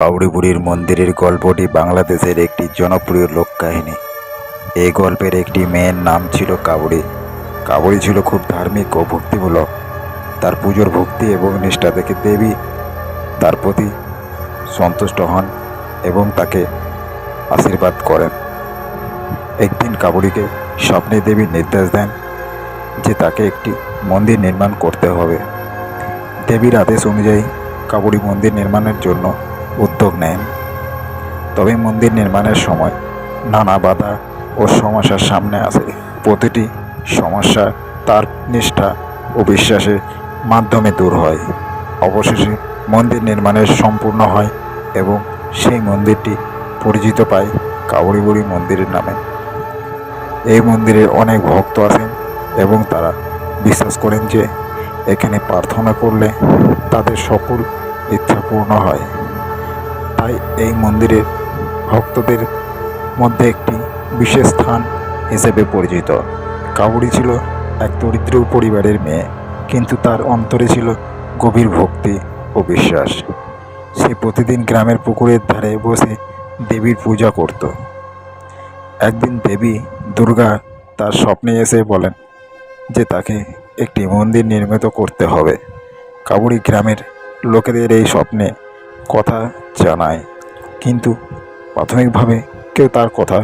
কাউড়ি বুড়ির মন্দিরের গল্পটি বাংলাদেশের একটি জনপ্রিয় লোককাহিনী। এই গল্পের একটি মেয়ের নাম ছিল কাউড়ি। কাউড়ি ছিল খুব ধার্মিক ও ভক্তিমূলক। তার পুজোর ভক্তি এবং নিষ্ঠা দেখে দেবী তার প্রতি সন্তুষ্ট হন এবং তাকে আশীর্বাদ করেন। একদিন কাউড়িকে স্বপ্নে দেবী নির্দেশ দেন যে তাকে একটি মন্দির নির্মাণ করতে হবে। দেবীর আদেশ অনুযায়ী কাউড়ি মন্দির নির্মাণের জন্য উদ্যোগ নেন। তবে মন্দির নির্মাণের সময় নানা বাধা ও সমস্যার সামনে আসে। প্রতিটি সমস্যা তার নিষ্ঠা ও বিশ্বাসের মাধ্যমে দূর হয়। অবশেষে মন্দির নির্মাণের সম্পূর্ণ হয় এবং সেই মন্দিরটি পরিচিত পায় কাউড়ি বুড়ি মন্দিরের নামে। এই মন্দিরে অনেক ভক্ত আসেন এবং তারা বিশ্বাস করেন যে এখানে প্রার্থনা করলে তাদের সকল ইচ্ছা পূর্ণ হয়। তাই এই মন্দিরের ভক্তদের মধ্যে একটি বিশেষ স্থান হিসেবে পরিচিত। কাউড়ি ছিল এক দরিদ্র পরিবারের মেয়ে, কিন্তু তার অন্তরে ছিল গভীর ভক্তি ও বিশ্বাস। সে প্রতিদিন গ্রামের পুকুরের ধারে বসে দেবীর পূজা করত। একদিন দেবী দুর্গা তার স্বপ্নে এসে বলেন যে তাকে একটি মন্দির নির্মিত করতে হবে। কাউড়ি গ্রামের লোকেদের এই স্বপ্নে কথা জানায়, কিন্তু প্রাথমিকভাবে কেউ তার কথা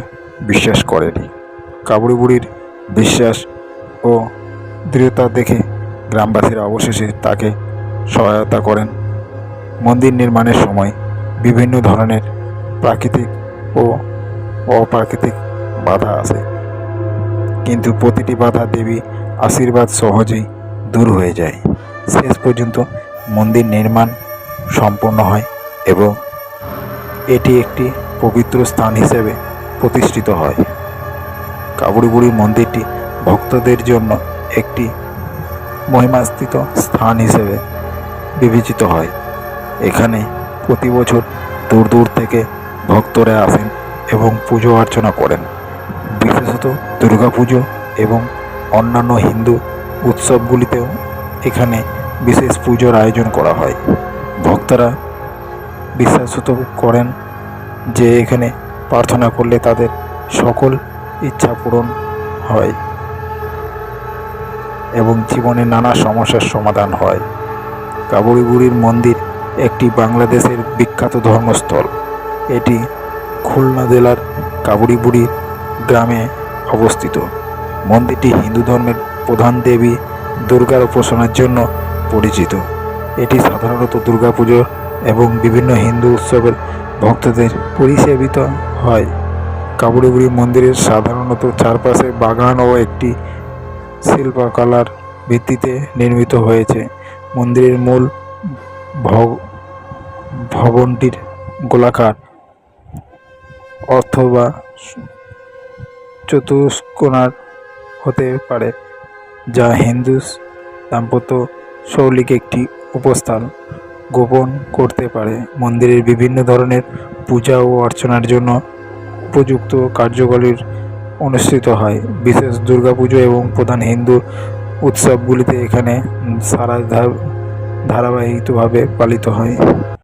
বিশ্বাস করেনি। কাউড়ি বুড়ির বিশ্বাস ও দৃঢ়তা দেখে গ্রামবাসীরা অবশেষে তাকে সহায়তা করেন। মন্দির নির্মাণের সময় বিভিন্ন ধরনের প্রাকৃতিক ও অপ্রাকৃতিক বাধা আসে, কিন্তু প্রতিটি বাধা দেবী আশীর্বাদ সহজেই দূর হয়ে যায়। শেষ পর্যন্ত মন্দির নির্মাণ সম্পন্ন হয় এবং এটি একটি পবিত্র স্থান হিসেবে প্রতিষ্ঠিত হয়। কাউড়ি বুড়ি মন্দিরটি ভক্তদের জন্য একটি মহিমান্বিত স্থান হিসেবে বিবেচিত হয়। এখানে প্রতি বছর দূর দূর থেকে ভক্তরা আসেন এবং পুজো অর্চনা করেন। বিশেষত দুর্গাপুজো এবং অন্যান্য হিন্দু উৎসবগুলিতেও এখানে বিশেষ পুজোর আয়োজন করা হয়। ভক্তরা বিশ্বাসত করেন যে এখানে প্রার্থনা করলে তাদের সকল ইচ্ছা পূরণ হয় এবং জীবনে নানা সমস্যার সমাধান হয়। কাউড়ি বুড়ির মন্দির একটি বাংলাদেশের বিখ্যাত ধর্মস্থল। এটি খুলনা জেলার কাউড়ি বুড়ি গ্রামে অবস্থিত। মন্দিরটি হিন্দু ধর্মের প্রধান দেবী দুর্গার উপাসনার জন্য পরিচিত। এটি সাধারণত দুর্গাপুজো এবং বিভিন্ন হিন্দু উৎসবের ভক্তদের পরিসেবিত হয়। কাউড়ি বুড়ি মন্দিরের সাধারণত চারপাশে বাগান ও একটি শিল্পকলার ভিত্তিতে নির্মিত হয়েছে। মন্দিরের মূল ভবনটির গোলাকার অথবা চতুষ্কোণার হতে পারে, যা হিন্দু স্থাপত্য শৈলীকে একটি উপস্থান গোপন করতে পারে। মন্দিরের বিভিন্ন ধরনের পূজা ও অর্চনার জন্য উপযুক্ত কার্যকলাপ অনুষ্ঠিত হয়। বিশেষ দুর্গাপুজো এবং প্রধান হিন্দু উৎসবগুলিতে এখানে ধারাবাহিকভাবে পালিত হয়।